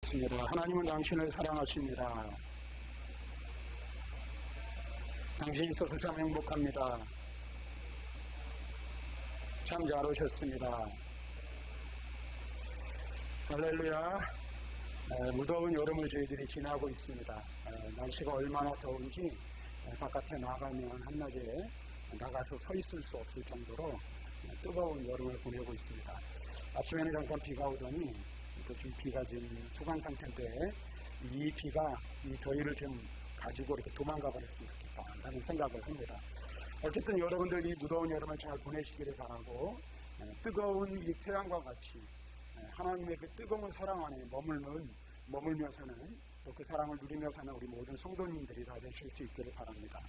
기도하겠습니다. 하나님은 당신을 사랑하십니다. 당신이 있어서 참 행복합니다. 참 잘 오셨습니다. 할렐루야. 무더운 여름을 저희들이 지나고 있습니다. 날씨가 얼마나 더운지 바깥에 나가면 한낮에 나가서 서 있을 수 없을 정도로 뜨거운 여름을 보내고 있습니다. 아침에는 잠깐 비가 오더니 좀 비가 좀 소강 상태인데 이 비가 이 더위를 좀 가지고 이렇게 도망가 버렸으면 좋겠다는 생각을 합니다. 어쨌든 여러분들 이 무더운 여름을 잘 보내시기를 바라고 뜨거운 이 태양과 같이 하나님의 그 뜨거운 사랑 안에 머물면서는 또 그 사랑을 누리며 사는 우리 모든 성도님들이 다 되실 수 있기를 바랍니다.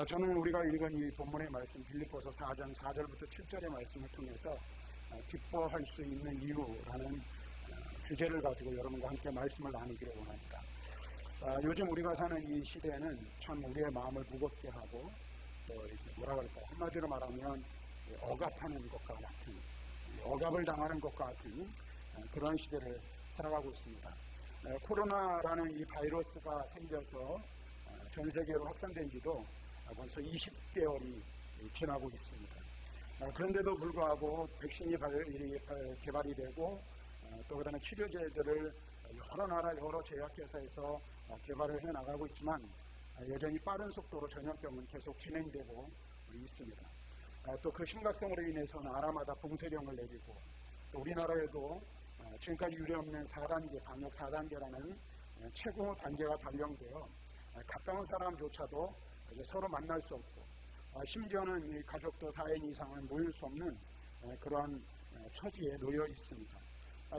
저는 우리가 읽은 이 본문의 말씀 빌립보서 4장 4절부터 7절의 말씀을 통해서 기뻐할 수 있는 이유라는 주제를 가지고 여러분과 함께 말씀을 나누기를 원합니다. 요즘 우리가 사는 이 시대는 참 우리의 마음을 무겁게 하고 또 뭐라 그럴까요? 한마디로 말하면 억압하는 것과 같은, 억압을 당하는 것과 같은 그런 시대를 살아가고 있습니다. 코로나라는 이 바이러스가 생겨서 전 세계로 확산된 지도 벌써 20개월이 지나고 있습니다. 그런데도 불구하고 백신이 개발이 되고 또 그다음에 치료제들을 여러 나라 여러 제약회사에서 개발을 해나가고 있지만 여전히 빠른 속도로 전염병은 계속 진행되고 있습니다. 또 그 심각성으로 인해서 나라마다 봉쇄령을 내리고 또 우리나라에도 지금까지 유례없는 4단계, 방역 4단계라는 최고 단계가 발령되어 가까운 사람조차도 이제 서로 만날 수 없고 심지어는 이 가족도 4인 이상은 모일 수 없는 그러한 처지에 놓여 있습니다.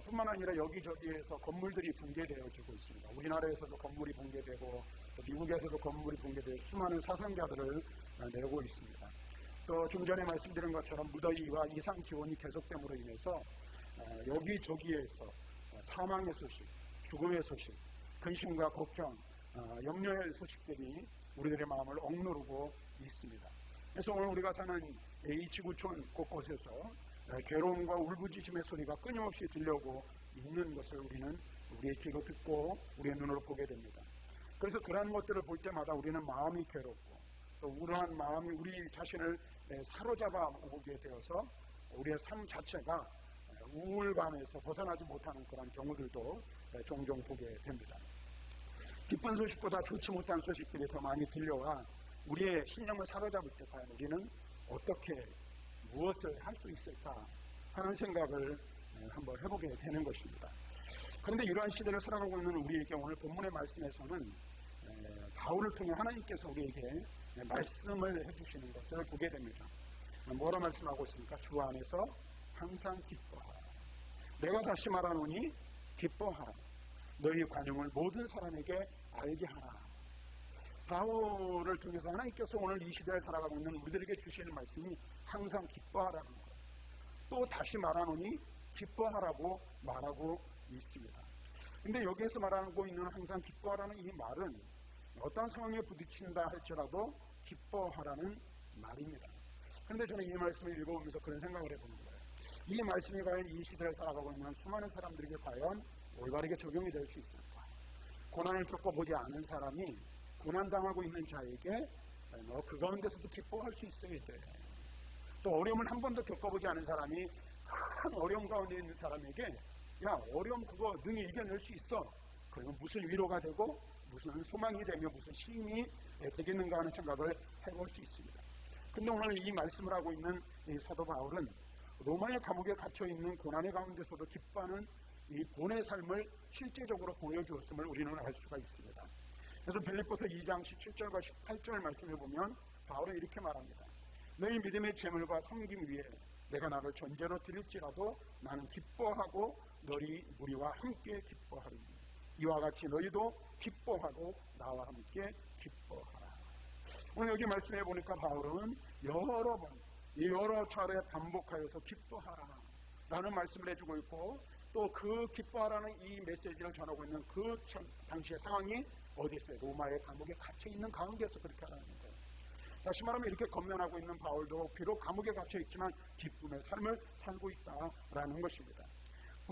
뿐만 아니라 여기저기에서 건물들이 붕괴되어지고 있습니다. 우리나라에서도 건물이 붕괴되고 또 미국에서도 건물이 붕괴되어 수많은 사상자들을 내고 있습니다. 또 좀 전에 말씀드린 것처럼 무더위와 이상 기온이 계속됨으로 인해서 여기저기에서 사망의 소식, 죽음의 소식, 근심과 걱정, 염려의 소식들이 우리들의 마음을 억누르고 있습니다. 그래서 오늘 우리가 사는 이 지구촌 곳곳에서 괴로움과 울부짖음의 소리가 끊임없이 들려오고 있는 것을 우리는 우리의 귀로 듣고 우리의 눈으로 보게 됩니다. 그래서 그러한 것들을 볼 때마다 우리는 마음이 괴롭고 또 우울한 마음이 우리 자신을 사로잡아 오게 되어서 우리의 삶 자체가 우울감에서 벗어나지 못하는 그런 경우들도 종종 보게 됩니다. 기쁜 소식보다 좋지 못한 소식들이 더 많이 들려와 우리의 신념을 사로잡을 때 과연 우리는 어떻게 무엇을 할 수 있을까 하는 생각을 한번 해보게 되는 것입니다. 그런데 이러한 시대를 살아가고 있는 우리에게 오늘 본문의 말씀에서는 바울을 통해 하나님께서 우리에게 말씀을 해주시는 것을 보게 됩니다. 뭐라 말씀하고 있습니까? 주 안에서 항상 기뻐하라. 내가 다시 말하노니 기뻐하라. 너희 관용을 모든 사람에게 알게 하라. 바울을 통해서 하나님께서 오늘 이 시대를 살아가고 있는 우리들에게 주시는 말씀이 항상 기뻐하라는 것. 또 다시 말하노니 기뻐하라고 말하고 있습니다. 근데 여기에서 말하고 있는 항상 기뻐하라는 이 말은 어떤 상황에 부딪힌다 할지라도 기뻐하라는 말입니다. 그런데 저는 이 말씀을 읽어보면서 그런 생각을 해보는 거예요. 이 말씀이 과연 이 시대를 살아가고 있는 수많은 사람들에게 과연 올바르게 적용이 될 수 있을까? 고난을 겪어보지 않은 사람이 고난당하고 있는 자에게 그 가운데서도 기뻐할 수 있어야 돼. 또 어려움을 한 번도 겪어보지 않은 사람이 큰 어려움 가운데 있는 사람에게 야, 어려움 그거 능히 이겨낼 수 있어. 그러면 무슨 위로가 되고 무슨 소망이 되며 무슨 힘이 되겠는가 하는 생각을 해볼 수 있습니다. 근데 오늘 이 말씀을 하고 있는 이 사도 바울은 로마의 감옥에 갇혀있는 고난의 가운데서도 기뻐하는 이 본의 삶을 실제적으로 보여주었음을 우리는 알 수가 있습니다. 그래서 빌립보서 2장 17절과 18절 말씀을 보면 바울은 이렇게 말합니다. 너희 믿음의 재물과 섬김 위에 내가 나를 전제로 드릴지라도 나는 기뻐하고 너희 무리와 함께 기뻐하리니 이와 같이 너희도 기뻐하고 나와 함께 기뻐하라. 오늘 여기 말씀해 보니까 바울은 여러 차례 반복하여서 기뻐하라 라는 말씀을 해주고 있고 또 그 기뻐하라는 이 메시지를 전하고 있는 그 당시의 상황이 어디 있어요? 로마의 감옥에 갇혀있는 가운데서 그렇게 하라는 거예요. 다시 말하면 이렇게 건면하고 있는 바울도 비록 감옥에 갇혀있지만 기쁨의 삶을 살고 있다라는 것입니다.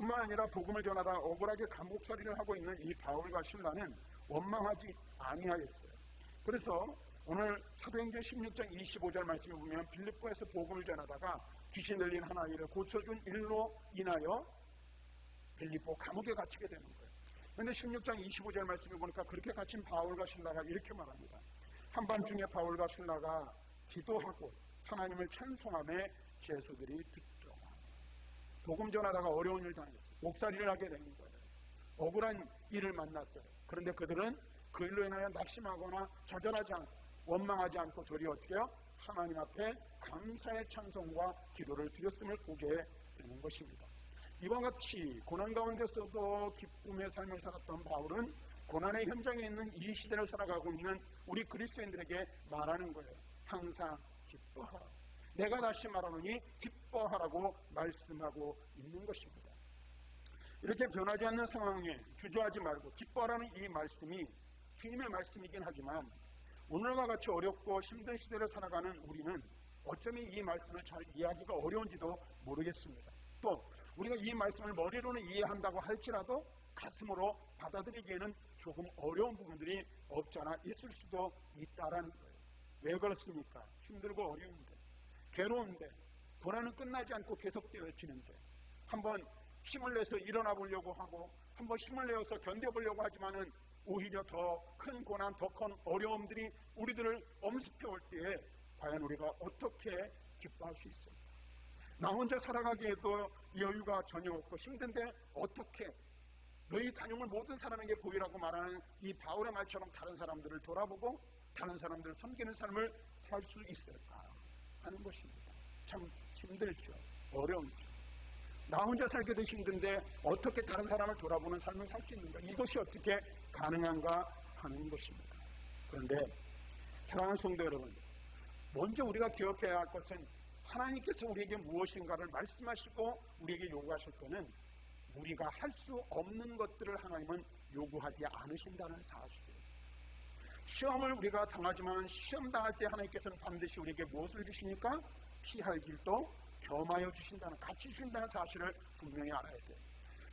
뿐만 아니라 복음을 전하다 억울하게 감옥살이를 하고 있는 이 바울과 실라는 원망하지 아니하였어요. 그래서 오늘 사도행전 16장 25절 말씀을 보면 빌립보에서 복음을 전하다가 귀신 들린 한 아이를 고쳐준 일로 인하여 빌립보 감옥에 갇히게 되는 거예요. 그런데 16장 25절 말씀을 보니까 그렇게 갇힌 바울과 실라가 이렇게 말합니다. 한밤중에 바울과 실라가 기도하고 하나님을 찬송하며 죄수들이 듣더라. 복음 전하다가 어려운 일 당했어요. 목살이를 하게 되는 거예요. 억울한 일을 만났어요. 그런데 그들은 그 일로 인하여 낙심하거나 좌절하지 않고 원망하지 않고 도리어 어떻게 해요? 하나님 앞에 감사의 찬송과 기도를 드렸음을 보게 되는 것입니다. 이와 같이 고난 가운데서도 기쁨의 삶을 살았던 바울은 고난의 현장에 있는 이 시대를 살아가고 있는 우리 그리스도인들에게 말하는 거예요. 항상 기뻐하라. 내가 다시 말하노니 기뻐하라고 말씀하고 있는 것입니다. 이렇게 변하지 않는 상황에 주저하지 말고 기뻐하라는 이 말씀이 주님의 말씀이긴 하지만 오늘과 같이 어렵고 힘든 시대를 살아가는 우리는 어쩌면 이 말씀을 잘 이해하기가 어려운지도 모르겠습니다. 또 우리가 이 말씀을 머리로는 이해한다고 할지라도 가슴으로 받아들이기에는 조금 어려운 부분들이 없잖아 있을 수도 있다라는 거예요. 왜 그렇습니까? 힘들고 어려운데, 괴로운데, 고난은 끝나지 않고 계속되어지는데 한번 힘을 내서 일어나 보려고 하고 한번 힘을 내어서 견뎌보려고 하지만은 오히려 더 큰 고난, 더 큰 어려움들이 우리들을 엄습해 올 때에 과연 우리가 어떻게 기뻐할 수 있을까? 나 혼자 살아가기에도 여유가 전혀 없고 힘든데 어떻게 너희 간용을 모든 사람에게 보이라고 말하는 이 바울의 말처럼 다른 사람들을 돌아보고 다른 사람들을 섬기는 삶을 살 수 있을까 하는 것입니다. 참 힘들죠. 어려운죠. 나 혼자 살기도 힘든데 어떻게 다른 사람을 돌아보는 삶을 살 수 있는가? 이것이 어떻게 가능한가 하는 것입니다. 그런데 사랑하는 성도 여러분, 먼저 우리가 기억해야 할 것은 하나님께서 우리에게 무엇인가를 말씀하시고 우리에게 요구하실 때는 우리가 할 수 없는 것들을 하나님은 요구하지 않으신다는 사실이에요. 시험을 우리가 당하지만 시험 당할 때 하나님께서는 반드시 우리에게 무엇을 주시니까 피할 길도 겸하여 주신다는, 같이 주신다는 사실을 분명히 알아야 돼요.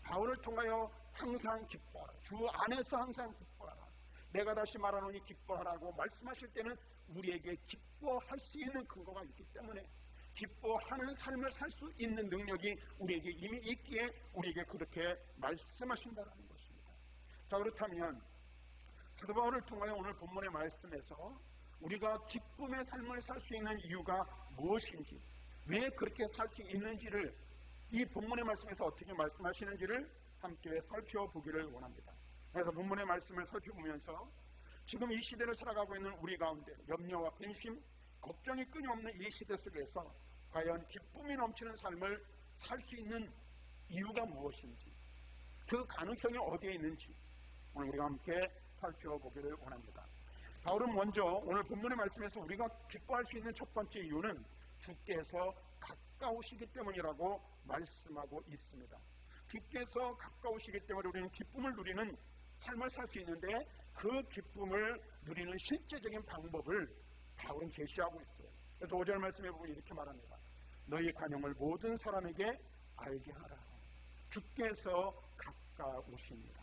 바울을 통하여 항상 기뻐하라. 주 안에서 항상 기뻐하라. 내가 다시 말하노니 기뻐하라고 말씀하실 때는 우리에게 기뻐할 수 있는 근거가 있기 때문에 기뻐하는 삶을 살 수 있는 능력이 우리에게 이미 있기에 우리에게 그렇게 말씀하신다는 것입니다. 자, 그렇다면 사도 바울을 통하여 오늘 본문의 말씀에서 우리가 기쁨의 삶을 살 수 있는 이유가 무엇인지, 왜 그렇게 살 수 있는지를 이 본문의 말씀에서 어떻게 말씀하시는지를 함께 살펴보기를 원합니다. 그래서 본문의 말씀을 살펴보면서 지금 이 시대를 살아가고 있는 우리 가운데 염려와 근심, 걱정이 끊임없는 이 시대 속에서 과연 기쁨이 넘치는 삶을 살 수 있는 이유가 무엇인지, 그 가능성이 어디에 있는지 오늘 우리가 함께 살펴보기를 원합니다. 바울은 먼저 오늘 본문의 말씀에서 우리가 기뻐할 수 있는 첫 번째 이유는 주께서 가까우시기 때문이라고 말씀하고 있습니다. 주께서 가까우시기 때문에 우리는 기쁨을 누리는 삶을 살 수 있는데 그 기쁨을 누리는 실제적인 방법을 바울은 제시하고 있어요. 그래서 5절 말씀에 보면 이렇게 말합니다. 너희 관용을 모든 사람에게 알게 하라. 주께서 가까우십니다.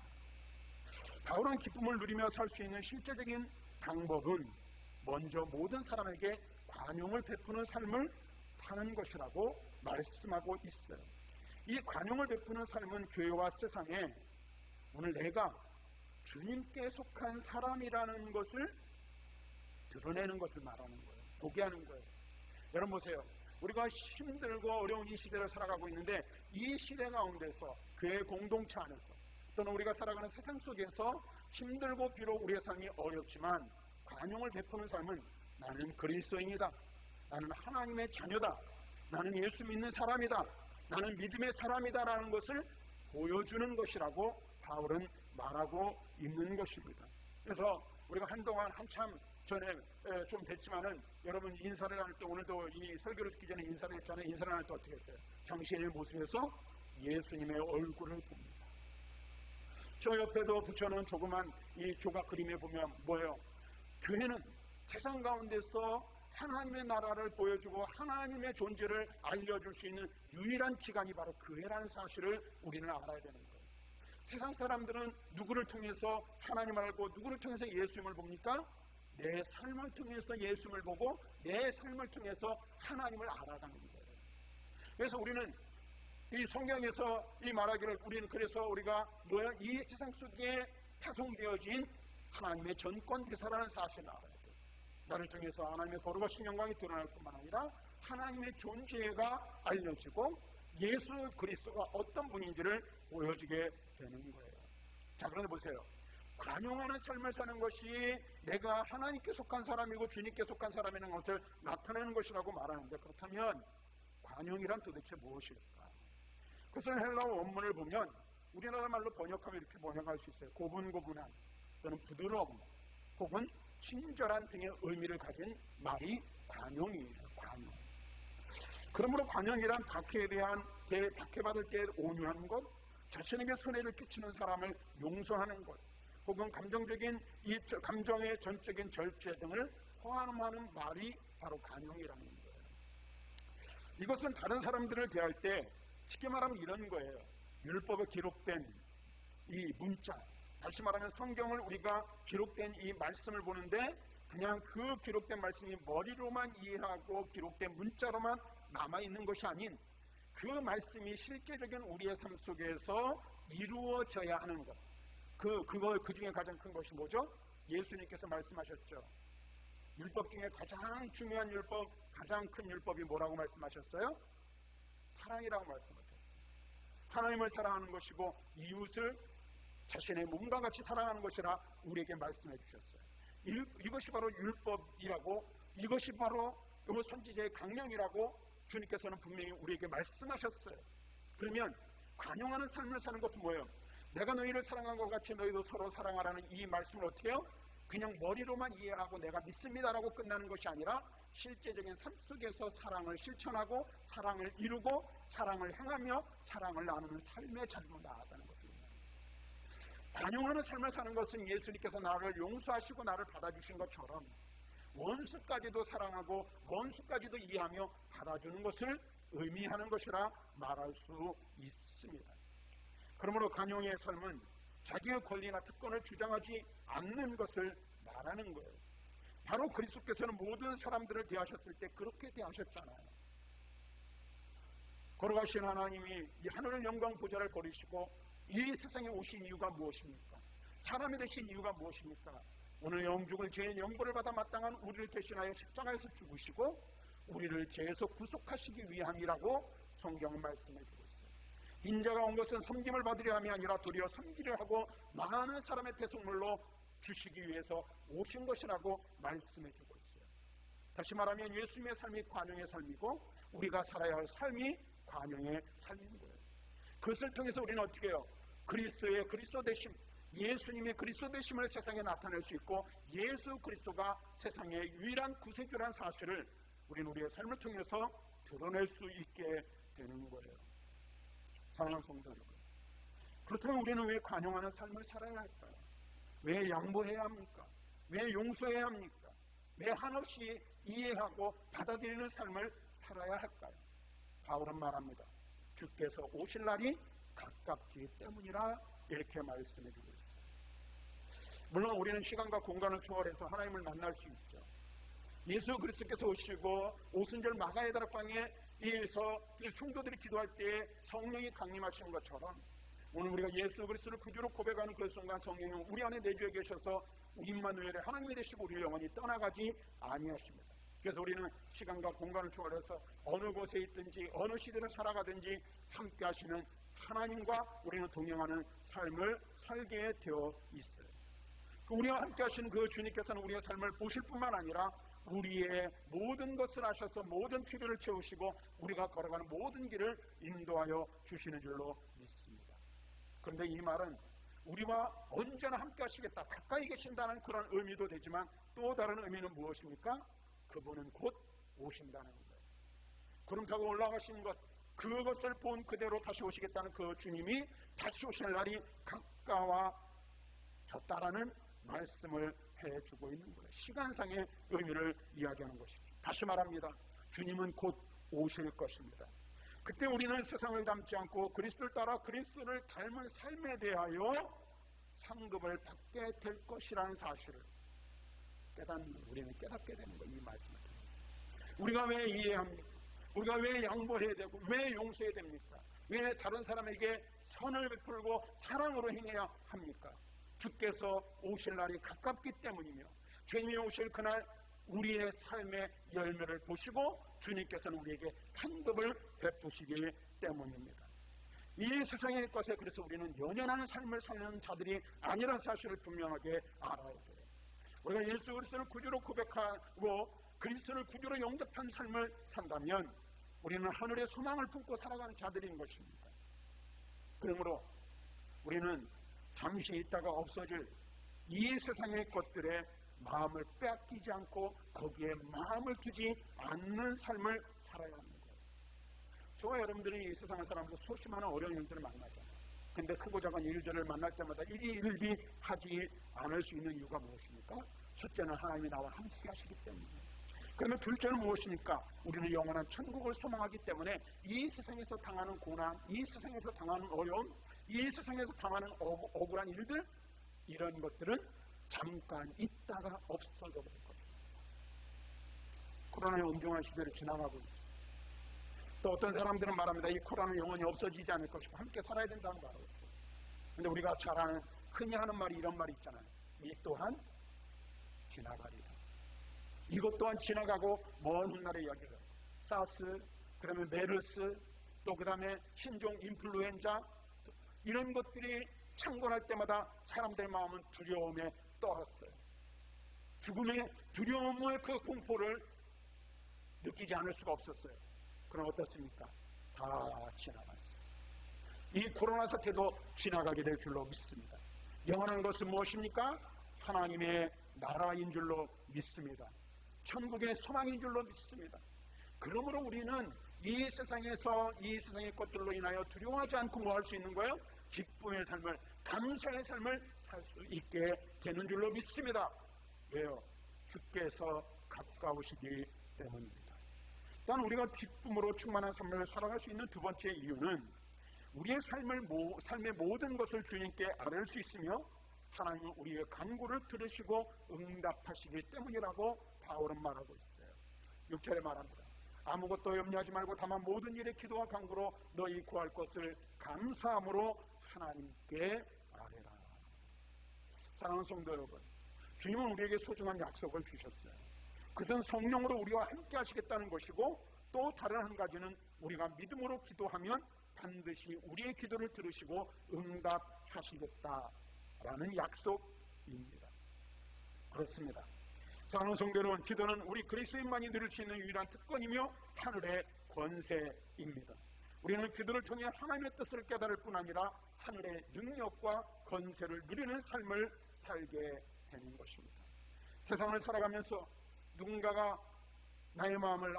바울은 기쁨을 누리며 살 수 있는 실제적인 방법은 먼저 모든 사람에게 관용을 베푸는 삶을 사는 것이라고 말씀하고 있어요. 이 관용을 베푸는 삶은 교회와 세상에 오늘 내가 주님께 속한 사람이라는 것을 드러내는 것을 말하는 거예요. 보게 하는 거예요. 여러분 보세요. 우리가 힘들고 어려운 이 시대를 살아가고 있는데 이 시대 가운데서 교회 공동체 안에서 또는 우리가 살아가는 세상 속에서 힘들고 비록 우리의 삶이 어렵지만 관용을 베푸는 삶은 나는 그리스도인이다. 나는 하나님의 자녀다. 나는 예수 믿는 사람이다. 나는 믿음의 사람이다라는 것을 보여주는 것이라고 바울은 말하고 있는 것입니다. 그래서 우리가 한동안 한참 전에 좀 됐지만은 여러분 인사를 할 때 오늘도 이 설교를 듣기 전에 인사를 했잖아요. 인사를 할 때 어떻게 했어요? 당신의 모습에서 예수님의 얼굴을 봅니다. 저 옆에도 붙여놓은 조그만 이 조각 그림에 보면 뭐예요? 교회는 세상 가운데서 하나님의 나라를 보여주고 하나님의 존재를 알려줄 수 있는 유일한 기간이 바로 그 해라는 사실을 우리는 알아야 되는 거예요. 세상 사람들은 누구를 통해서 하나님을 알고 누구를 통해서 예수님을 봅니까? 내 삶을 통해서 예수님을 보고 내 삶을 통해서 하나님을 알아가는 거예요. 그래서 우리는 이 성경에서 이 말하기를, 우리는 그래서 우리가 뭐야? 이 세상 속에 파송되어진 하나님의 전권 대사라는 사실을 알아야 돼요. 나를 통해서 하나님의 거룩하신 영광이 드러날 뿐만 아니라 하나님의 존재가 알려지고 예수 그리스도가 어떤 분인지를 보여주게 되는 거예요. 자, 그런데 보세요. 관용하는 삶을 사는 것이 내가 하나님께 속한 사람이고 주님께 속한 사람이라는 것을 나타내는 것이라고 말하는데, 그렇다면 관용이란 도대체 무엇일까? 그것을 헬라어 원문을 보면 우리나라 말로 번역하면 이렇게 번역할 수 있어요. 고분고분한 또는 부드러움 혹은 친절한 등의 의미를 가진 말이 관용이에요. 관용. 그러므로 관용이란 박해받을 때 온유한 것, 자신에게 손해를 끼치는 사람을 용서하는 것, 혹은 감정의 전적인 절제 등을 포함하는 말이 바로 관용이라는 거예요. 이것은 다른 사람들을 대할 때 쉽게 말하면 이런 거예요. 율법에 기록된 이 문자, 다시 말하면 성경을 우리가 기록된 이 말씀을 보는데 그냥 그 기록된 말씀이 머리로만 이해하고 기록된 문자로만 남아있는 것이 아닌 그 말씀이 실제적인 우리의 삶 속에서 이루어져야 하는 것. 그 중에 가장 큰 것이 뭐죠? 예수님께서 말씀하셨죠. 율법 중에 가장 중요한 율법, 가장 큰 율법이 뭐라고 말씀하셨어요? 사랑이라고 말씀하셨어요. 하나님을 사랑하는 것이고 이웃을 자신의 몸과 같이 사랑하는 것이라 우리에게 말씀해 주셨어요. 이것이 바로 율법이라고, 이것이 바로 선지자의 강령이라고 주님께서는 분명히 우리에게 말씀하셨어요. 그러면 관용하는 삶을 사는 것은 뭐예요? 내가 너희를 사랑한 것 같이 너희도 서로 사랑하라는 이 말씀을 어떻게 해요? 그냥 머리로만 이해하고 내가 믿습니다라고 끝나는 것이 아니라 실제적인 삶 속에서 사랑을 실천하고 사랑을 이루고 사랑을 행하며 사랑을 나누는 삶의 자리로 나아가는 것입니다. 관용하는 삶을 사는 것은 예수님께서 나를 용서하시고 나를 받아주신 것처럼 원수까지도 사랑하고 원수까지도 이해하며 받아주는 것을 의미하는 것이라 말할 수 있습니다. 그러므로 관용의 삶은 자기의 권리나 특권을 주장하지 않는 것을 말하는 거예요. 바로 그리스도께서는 모든 사람들을 대하셨을 때 그렇게 대하셨잖아요. 거룩하신 하나님이 이 하늘의 영광 보좌를 버리시고 이 세상에 오신 이유가 무엇입니까? 사람이 되신 이유가 무엇입니까? 오늘 영죽을 죄의 영벌을 받아 마땅한 우리를 대신하여 십자가에서 죽으시고 우리를 죄에서 구속하시기 위함이라고 성경은 말씀해 주고 있어요. 인자가 온 것은 섬김을 받으려 함이 아니라 도리어 섬기려 하고 많은 사람의 대속물로 주시기 위해서 오신 것이라고 말씀해 주고 있어요. 다시 말하면 예수님의 삶이 관용의 삶이고 우리가 살아야 할 삶이 관용의 삶인 거예요. 그것을 통해서 우리는 어떻게 해요? 그리스도의 그리스도 되심, 예수님의 그리스도 되심을 세상에 나타낼 수 있고 예수 그리스도가 세상의 유일한 구세주라는 사실을 우리는 우리의 삶을 통해서 드러낼 수 있게 되는 거예요. 사랑하는 성도 여러분, 그렇다면 우리는 왜 관용하는 삶을 살아야 할까요? 왜 양보해야 합니까? 왜 용서해야 합니까? 왜 한없이 이해하고 받아들이는 삶을 살아야 할까요? 바울은 말합니다. 주께서 오실 날이 가깝기 때문이라 이렇게 말씀해 주고 있습니다. 물론 우리는 시간과 공간을 초월해서 하나님을 만날 수 있죠. 예수 그리스도께서 오시고 오순절 마가의 다락방에서 성도들이 기도할 때 성령이 강림하시는 것처럼 오늘 우리가 예수 그리스도를 구주로 고백하는 그 순간 성령은 우리 안에 내주에 계셔서 임마누엘의 하나님이 되시고 우리를 영원히 떠나가지 아니하십니다. 그래서 우리는 시간과 공간을 초월해서 어느 곳에 있든지 어느 시대를 살아가든지 함께 하시는 하나님과 우리는 동행하는 삶을 살게 되어 있어요. 우리와 함께 하시는 그 주님께서는 우리의 삶을 보실 뿐만 아니라 우리의 모든 것을 아셔서 모든 필요를 채우시고 우리가 걸어가는 모든 길을 인도하여 주시는 줄로 믿습니다. 그런데 이 말은 우리와 언제나 함께 하시겠다, 가까이 계신다는 그런 의미도 되지만 또 다른 의미는 무엇입니까? 그분은 곧 오신다는 거예요. 구름 타고 올라가신 것, 그것을 본 그대로 다시 오시겠다는 그 주님이 다시 오실 날이 가까워졌다라는 말씀을 해주고 있는 거예요. 시간상의 의미를 이야기하는 것이죠. 다시 말합니다. 주님은 곧 오실 것입니다. 그때 우리는 세상을 닮지 않고 그리스도를 따라 그리스도를 닮은 삶에 대하여 상급을 받게 될 것이라는 사실을 우리는 깨닫게 되는 거예요. 이 말씀을. 우리가 왜 이해합니까? 우리가 왜 양보해야 되고 왜 용서해야 됩니까? 왜 다른 사람에게 선을 베풀고 사랑으로 행해야 합니까? 주께서 오실 날이 가깝기 때문이며 주님이 오실 그날 우리의 삶의 열매를 보시고 주님께서는 우리에게 상급을 베푸시기 때문입니다. 이 세상의 것에 그래서 우리는 연연한 삶을 사는 자들이 아니라는 사실을 분명하게 알아야 돼요. 우리가 예수 그리스도를 구주로 고백하고 그리스도를 구주로 영접한 삶을 산다면 우리는 하늘의 소망을 품고 살아가는 자들인 것입니다. 그러므로 우리는 잠시 있다가 없어질 이 세상의 것들에 마음을 빼앗기지 않고 거기에 마음을 두지 않는 삶을 살아야 합니다. 저와 여러분들이 이 세상을 살아가면서 수없이 많은 어려운 일들을 만나잖아요. 근데 크고 작은 일들을 만날 때마다 일희일비하지 않을 수 있는 이유가 무엇입니까? 첫째는 하나님이 나와 함께 하시기 때문이에요. 그러면 둘째는 무엇입니까? 우리는 영원한 천국을 소망하기 때문에 이 세상에서 당하는 고난, 이 세상에서 당하는 어려움, 이 세상에서 당하는 억울한 일들, 이런 것들은 잠깐 있다가 없어져 버릴 겁니다. 코로나의 엄중한 시대를 지나가고 있어요. 또 어떤 사람들은 말합니다. 이 코로나는 영원히 없어지지 않을 것이고 함께 살아야 된다는 말을 했어요. 그런데 우리가 잘 아는 흔히 하는 말이 이런 말이 있잖아요. 이 또한 지나가리라. 이것 또한 지나가고 먼 훗날의 이야기를 사스, 그 다음에 메르스, 또 그 다음에 신종 인플루엔자, 이런 것들이 창궐할 때마다 사람들의 마음은 두려움에 떨었어요. 죽음의 두려움의 그 공포를 느끼지 않을 수가 없었어요. 그럼 어떻습니까? 다 지나갔어요. 이 코로나 사태도 지나가게 될 줄로 믿습니다. 영원한 것은 무엇입니까? 하나님의 나라인 줄로 믿습니다. 천국의 소망인 줄로 믿습니다. 그러므로 우리는 이 세상에서 이 세상의 것들로 인하여 두려워하지 않고 뭐 할 수 있는 거예요? 기쁨의 삶을, 감사의 삶을 살 수 있게 되는 줄로 믿습니다. 왜요? 주께서 가까우시기 때문입니다. 또한 우리가 기쁨으로 충만한 삶을 살아갈 수 있는 두 번째 이유는 우리의 삶의 모든 것을 주님께 아뢰을 수 있으며 하나님은 우리의 간구를 들으시고 응답하시기 때문이라고 바울은 말하고 있어요. 6절에 말합니다. 아무것도 염려하지 말고 다만 모든 일에 기도와 간구로 너희 구할 것을 감사함으로 하나님께 아뢰라. 사랑하는 성도 여러분, 주님은 우리에게 소중한 약속을 주셨어요. 그것은 성령으로 우리와 함께 하시겠다는 것이고 또 다른 한 가지는 우리가 믿음으로 기도하면 반드시 우리의 기도를 들으시고 응답하시겠다라는 약속입니다. 그렇습니다. 사랑하는 성도 여러분, 기도는 우리 그리스도인만이 누릴 수 있는 유일한 특권이며 하늘의 권세입니다. 우리는 기도를 통해 하나님의 뜻을 깨달을 뿐 아니라 하늘의 능력과 권세를 누리는 삶을 살게 되는 것입니다. 세상을 살아가면서 누군가가 나의 마음을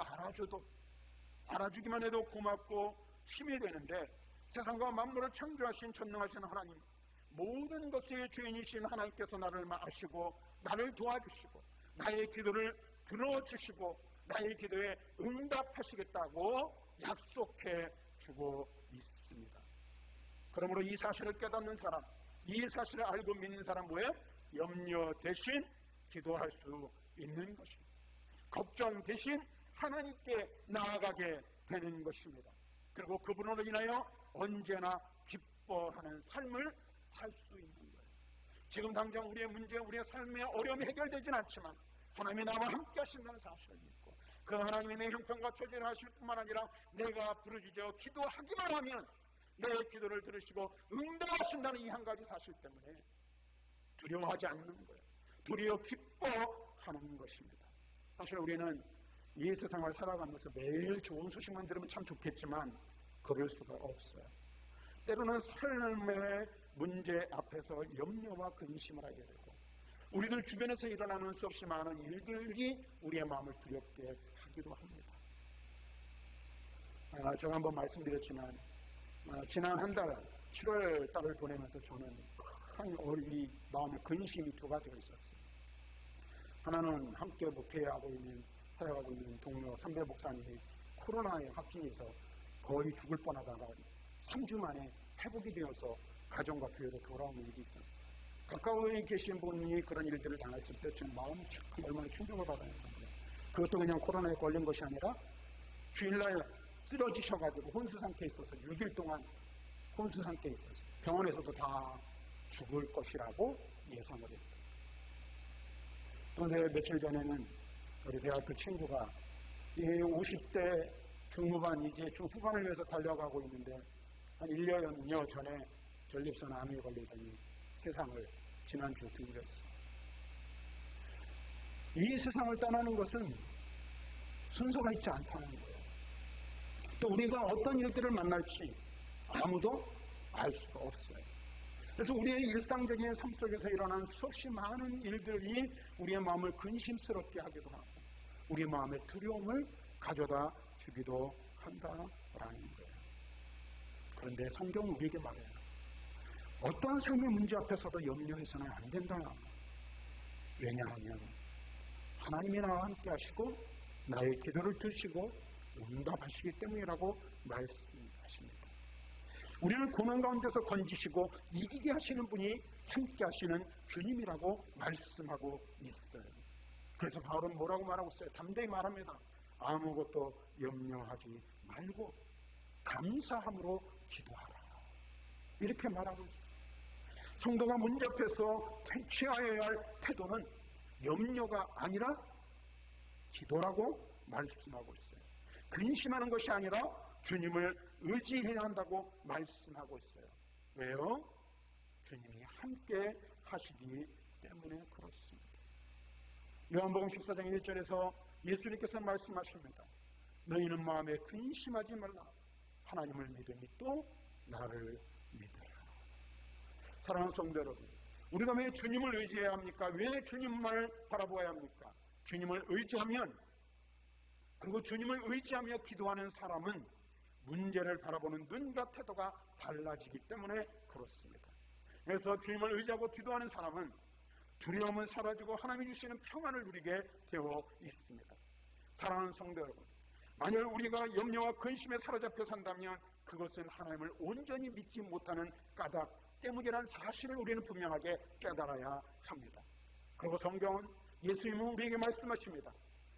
알아주기만 해도 고맙고 힘이 되는데 세상과 만물을 창조하신 전능하신 하나님, 모든 것의 주인이신 하나님께서 나를 아시고 나를 도와주시고 나의 기도를 들어주시고 나의 기도에 응답하시겠다고 약속해 주고 있습니다. 그러므로 이 사실을 깨닫는 사람, 이 사실을 알고 믿는 사람 뭐예요? 염려 대신 기도할 수 있는 것입니다. 걱정 대신 하나님께 나아가게 되는 것입니다. 그리고 그분으로 인하여 언제나 기뻐하는 삶을 살 수 있는 거예요. 지금 당장 우리의 문제, 우리의 삶의 어려움이 해결되진 않지만 하나님이 나와 함께 하신다는 사실을 믿고 그 하나님이 내 형편과 처지를 하실 뿐만 아니라 내가 부르짖어 기도하기만 하면 내 기도를 들으시고 응답하신다는 이 한 가지 사실 때문에 두려워하지 않는 거예요. 도리어 기뻐하는 것입니다. 사실 우리는 이 세상을 살아가면서 매일 좋은 소식만 들으면 참 좋겠지만 그럴 수가 없어요. 때로는 삶의 문제 앞에서 염려와 근심을 하게 되고 우리들 주변에서 일어나는 수없이 많은 일들이 우리의 마음을 두렵게 하기도 합니다. 제가 한번 말씀드렸지만 지난 한 달 7월 달을 보내면서 저는 우리 마음의 근심이 두 가지가 있었어요. 하나는 함께 목회하고 있는 사역하고 있는 동료 선배 목사님이 코로나에 확진해서 거의 죽을 뻔하다가 3주 만에 회복이 되어서 가정과 교회로 돌아오는 일이 있어요. 가까이 계신 분이 그런 일들을 당했을 때 제 마음이 참 얼마나 충격을 받아야 되는데, 그것도 그냥 코로나에 걸린 것이 아니라 주일날 쓰러지셔가지고 혼수 상태에 있어서 6일 동안 혼수 상태에 있어서 병원에서도 다 죽을 것이라고 예상을 했어요. 그런데 며칠 전에는 우리 대학교 친구가 50대 중후반 이제 중후반을 위해서 달려가고 있는데 한 1년여 전에 전립선 암에 걸리더니 세상을 지난주에 등재했어요. 이 세상을 떠나는 것은 순서가 있지 않다는 거예요. 또 우리가 어떤 일들을 만날지 아무도 알 수가 없어요. 그래서 우리의 일상적인 삶 속에서 일어나는 수없이 많은 일들이 우리의 마음을 근심스럽게 하기도 하고 우리의 마음의 두려움을 가져다 주기도 한다라는 거예요. 그런데 성경은 우리에게 말해요. 어떠한 삶의 문제 앞에서도 염려해서는 안 된다. 왜냐하면 하나님이 나와 함께 하시고 나의 기도를 들으시고 응답하시기 때문이라고 말씀하십니다. 우리를 고난 가운데서 건지시고 이기게 하시는 분이 함께 하시는 주님이라고 말씀하고 있어요. 그래서 바울은 뭐라고 말하고 있어요? 담대히 말합니다. 아무것도 염려하지 말고 감사함으로 기도하라. 이렇게 말하고 있어요. 성도가 문제 앞에서 취하여야 할 태도는 염려가 아니라 기도라고 말씀하고 있어요. 근심하는 것이 아니라 주님을 의지해야 한다고 말씀하고 있어요. 왜요? 주님이 함께 하시기 때문에 그렇습니다. 요한복음 14장 1절에서 예수님께서 말씀하십니다. 너희는 마음에 근심하지 말라. 하나님을 믿으니 또 나를 믿으라. 사랑하는 성도 여러분, 우리가 왜 주님을 의지해야 합니까? 왜 주님을 바라보아야 합니까? 주님을 의지하면, 그리고 주님을 의지하며 기도하는 사람은 문제를 바라보는 눈과 태도가 달라지기 때문에 그렇습니다. 그래서 주님을 의지하고 기도하는 사람은 두려움은 사라지고 하나님이 주시는 평안을 누리게 되어 있습니다. 사랑하는 성도 여러분, 만약 우리가 염려와 근심에 사로잡혀 산다면 그것은 하나님을 온전히 믿지 못하는 까닭 때문이라는 사실을 우리는 분명하게 깨달아야 합니다. 그리고 성경은 예수님은 우리에게 말씀하십니다.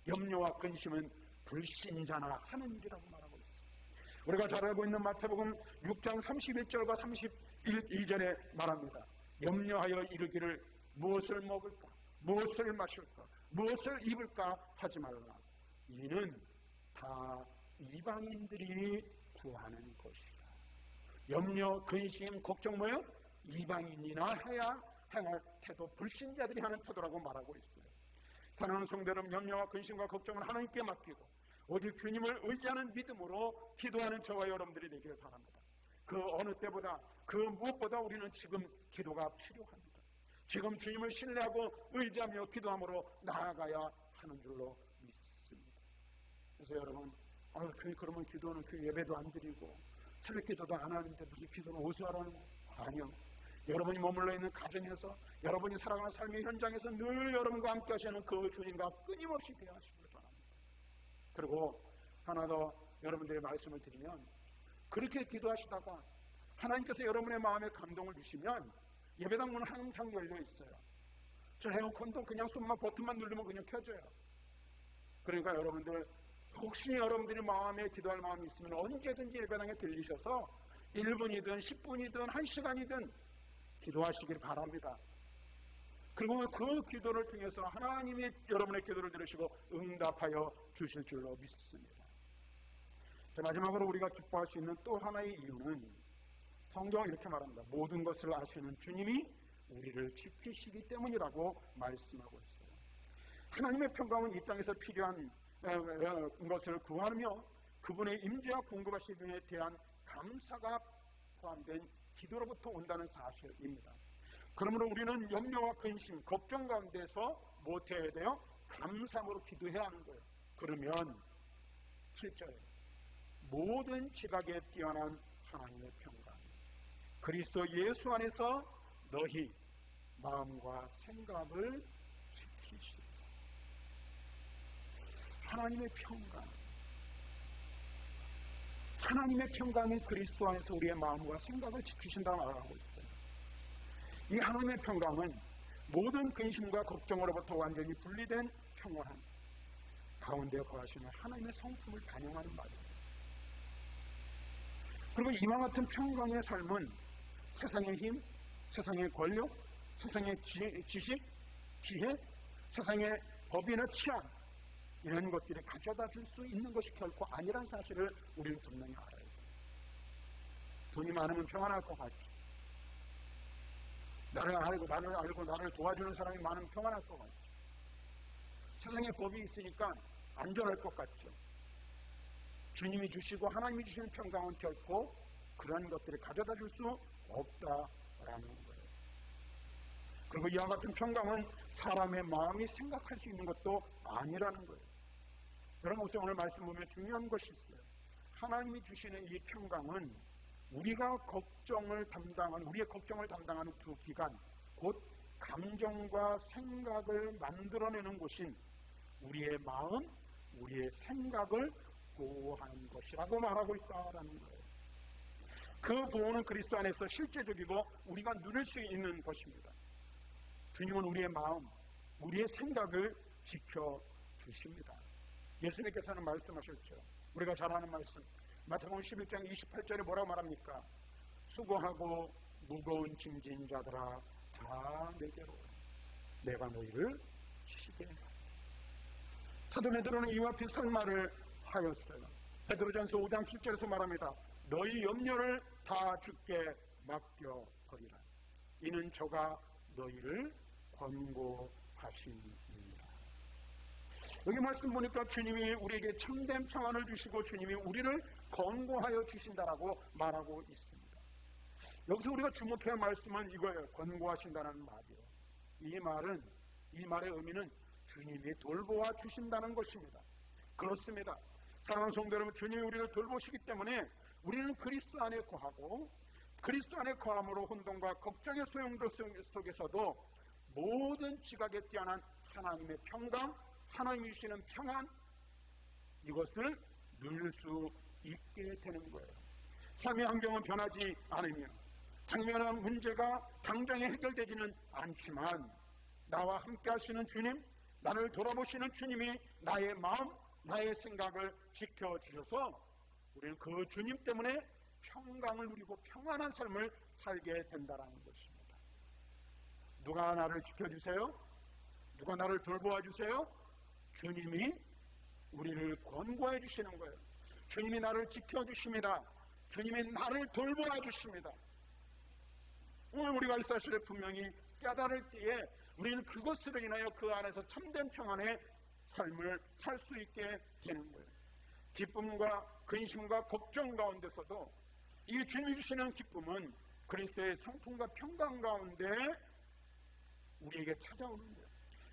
염려와 근심은 불신자나 하는 일이라고 말하고 있습니다. 우리가 잘 알고 있는 마태복음 6장 31절과 32절에 말합니다. 염려하여 이르기를 무엇을 먹을까, 무엇을 마실까, 무엇을 입을까 하지 말라. 이는 다 이방인들이 구하는 것이다. 염려, 근심, 걱정 뭐예요? 이방인이나 해야 행할 태도, 불신자들이 하는 태도라고 말하고 있어요. 사랑하는 성도 여러분, 염려와 근심과 걱정을 하나님께 맡기고 오직 주님을 의지하는 믿음으로 기도하는 저와 여러분들이 되기를 바랍니다. 그 어느 때보다, 그 무엇보다 우리는 지금 기도가 필요합니다. 지금 주님을 신뢰하고 의지하며 기도함으로 나아가야 하는 줄로 믿습니다. 그래서 여러분, 그러면 기도는 그 예배도 안 드리고 새벽 기도도 안 하는데 무슨 기도는 어디서 하라는 거예요? 아니요. 여러분이 머물러 있는 가정에서, 여러분이 살아가는 삶의 현장에서 늘 여러분과 함께 하시는 그 주님과 끊임없이 대화하시기를 바랍니다. 그리고 하나 더 여러분들의 말씀을 드리면, 그렇게 기도하시다가 하나님께서 여러분의 마음에 감동을 주시면 예배당 문은 항상 열려 있어요. 저 에어컨도 그냥 버튼만 누르면 그냥 켜져요. 그러니까 여러분들, 혹시 여러분들이 마음에 기도할 마음이 있으면 언제든지 예배당에 들리셔서 1분이든 10분이든 1시간이든 기도하시길 바랍니다. 그리고 그 기도를 통해서 하나님이 여러분의 기도를 들으시고 응답하여 주실 줄로 믿습니다. 마지막으로 우리가 기뻐할 수 있는 또 하나의 이유는 성경은 이렇게 말합니다. 모든 것을 아시는 주님이 우리를 지키시기 때문이라고 말씀하고 있어요. 하나님의 평강은 이 땅에서 필요한 것을 구하며 그분의 임재와 공급하심에 대한 감사가 포함된 기도로부터 온다는 사실입니다. 그러므로 우리는 염려와 근심, 걱정 가운데서 무엇해야 돼요? 감사함으로 기도해야 하는 거예요. 그러면 7절, 모든 지각에 뛰어난 하나님의 평강, 그리스도 예수 안에서 너희 마음과 생각을 지키시라. 하나님의 평강. 하나님의 평강이 그리스도 안에서 우리의 마음과 생각을 지키신다고 말하고 있어요. 이 하나님의 평강은 모든 근심과 걱정으로부터 완전히 분리된 평안함 가운데 거하시는 하나님의 성품을 반영하는 말이에요. 그리고 이와 같은 평강의 삶은 세상의 힘, 세상의 권력, 세상의 지식, 지혜, 세상의 법이나 취향 이런 것들이 가져다 줄 수 있는 것이 결코 아니란 사실을 우리는 분명히 알아야 돼요. 돈이 많으면 평안할 것 같죠. 나를 알고 나를 도와주는 사람이 많으면 평안할 것 같죠. 세상에 법이 있으니까 안전할 것 같죠. 주님이 주시고 하나님이 주시는 평강은 결코 그런 것들을 가져다 줄 수 없다라는 거예요. 그리고 이와 같은 평강은 사람의 마음이 생각할 수 있는 것도 아니라는 거예요. 여러분 혹시 오늘 말씀 보면 중요한 것이 있어요. 하나님이 주시는 이 평강은 우리의 걱정을 담당하는 두 기관, 곧 감정과 생각을 만들어내는 곳인 우리의 마음, 우리의 생각을 보호하는 것이라고 말하고 있다라는 거예요. 그 보호는 그리스도 안에서 실제적이고 우리가 누릴 수 있는 것입니다. 주님은 우리의 마음, 우리의 생각을 지켜주십니다. 예수님께서는 말씀하셨죠. 우리가 잘 아는 말씀 마태복음 11장 28절에 뭐라고 말합니까? 수고하고 무거운 짐진 자들아 다 내게로 내가 너희를 쉬게 하리라. 사도 베드로는 이와 비슷한 말을 하였어요. 베드로전서 5장 7절에서 말합니다. 너희 염려를 다 주께 맡겨버리라. 이는 저가 너희를 권고하심이니라. 여기 말씀 보니까 주님이 우리에게 참된 평안을 주시고 주님이 우리를 권고하여 주신다라고 말하고 있습니다. 여기서 우리가 주목해야 할 말씀은 이거예요. 권고하신다는 말이에요. 이 말의 의미는 주님이 돌보아 주신다는 것입니다. 그렇습니다. 사랑하는 성도 여러분, 주님이 우리를 돌보시기 때문에 우리는 그리스도 안에 거하고 그리스도 안에 거함으로 혼돈과 걱정의 소용돌이 속에서도 모든 지각에 뛰어난 하나님의 평강, 하나님이 주시는 평안, 이것을 누릴 수 있게 되는 거예요. 삶의 환경은 변하지 않으며 당면한 문제가 당장에 해결되지는 않지만 나와 함께 하시는 주님, 나를 돌아보시는 주님이 나의 마음, 나의 생각을 지켜주셔서 우리는 그 주님 때문에 평강을 누리고 평안한 삶을 살게 된다는 것입니다. 누가 나를 지켜주세요? 누가 나를 돌보아 주세요? 주님이 우리를 권고해 주시는 거예요. 주님이 나를 지켜주십니다. 주님이 나를 돌보아 주십니다. 오늘 우리가 이 사실을 분명히 깨달을 때에 우리는 그것으로 인하여 그 안에서 참된 평안의 삶을 살 수 있게 되는 거예요. 기쁨과 근심과 걱정 가운데서도 이 주님이 주시는 기쁨은 그리스도의 성품과 평강 가운데 우리에게 찾아오는 거예요.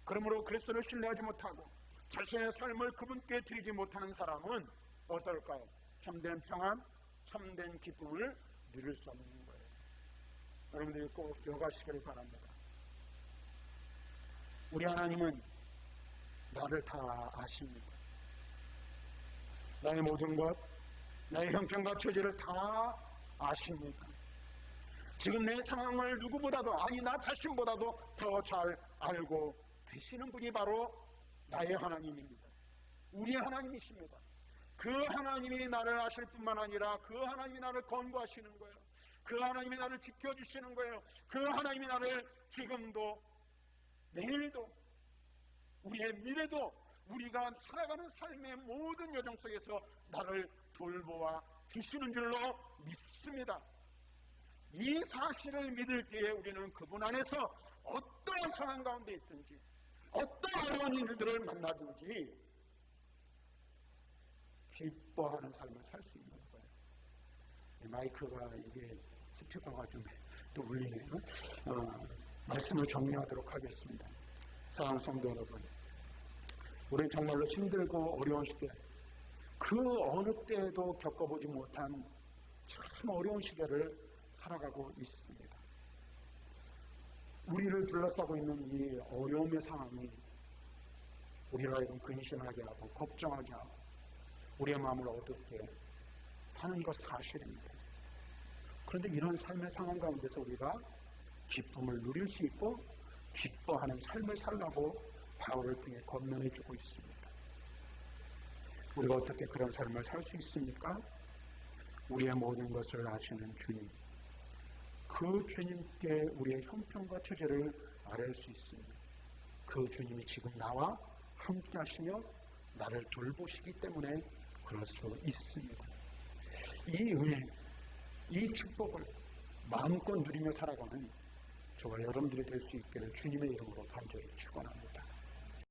그러므로 그리스도를 신뢰하지 못하고 자신의 삶을 그분께 드리지 못하는 사람은 어떨까요? 참된 평안, 참된 기쁨을 누릴 수 없는 거예요. 여러분들이 꼭 기억하시기를 바랍니다. 우리 하나님은 나를 다 아십니다. 나의 모든 것, 나의 형편과 처지를 다 아십니다. 지금 내 상황을 누구보다도, 아니 나 자신보다도 더 잘 알고 계시는 분이 바로 나의 하나님입니다. 우리의 하나님이십니다. 그 하나님이 나를 아실 뿐만 아니라 그 하나님이 나를 권고하시는 거예요. 그 하나님이 나를 지켜주시는 거예요. 그 하나님이 나를 지금도 내일도 우리의 미래도 우리가 살아가는 삶의 모든 여정 속에서 나를 돌보아 주시는 줄로 믿습니다. 이 사실을 믿을 때에 우리는 그분 안에서 어떠한 상황 가운데 있든지 어떤 어려운 일들을 만나든지 기뻐하는 삶을 살 수 있는 거예요. 마이크가 이게 스피커가 좀 또 울리네요. 말씀을 정리하도록 하겠습니다. 사랑하는 성도 여러분, 우리는 정말로 힘들고 어려운 시대, 그 어느 때에도 겪어보지 못한 참 어려운 시대를 살아가고 있습니다. 우리를 둘러싸고 있는 이 어려움의 상황이 우리를 하여금 근심하게 하고 걱정하게 하고 우리의 마음을 어둡게 하는 것 사실입니다. 그런데 이런 삶의 상황 가운데서 우리가 기쁨을 누릴 수 있고 기뻐하는 삶을 살라고 바울을 통해 권면해 주고 있습니다. 우리가 어떻게 그런 삶을 살 수 있습니까? 우리의 모든 것을 아시는 주님, 그 주님께 우리의 형편과 처지를 아뢰 수 있습니다. 그 주님이 지금 나와 함께 하시며 나를 돌보시기 때문에 그럴 수 있습니다. 이 은혜, 이 축복을 마음껏 누리며 살아가는 저와 여러분들이 될 수 있기를 주님의 이름으로 간절히 축원합니다.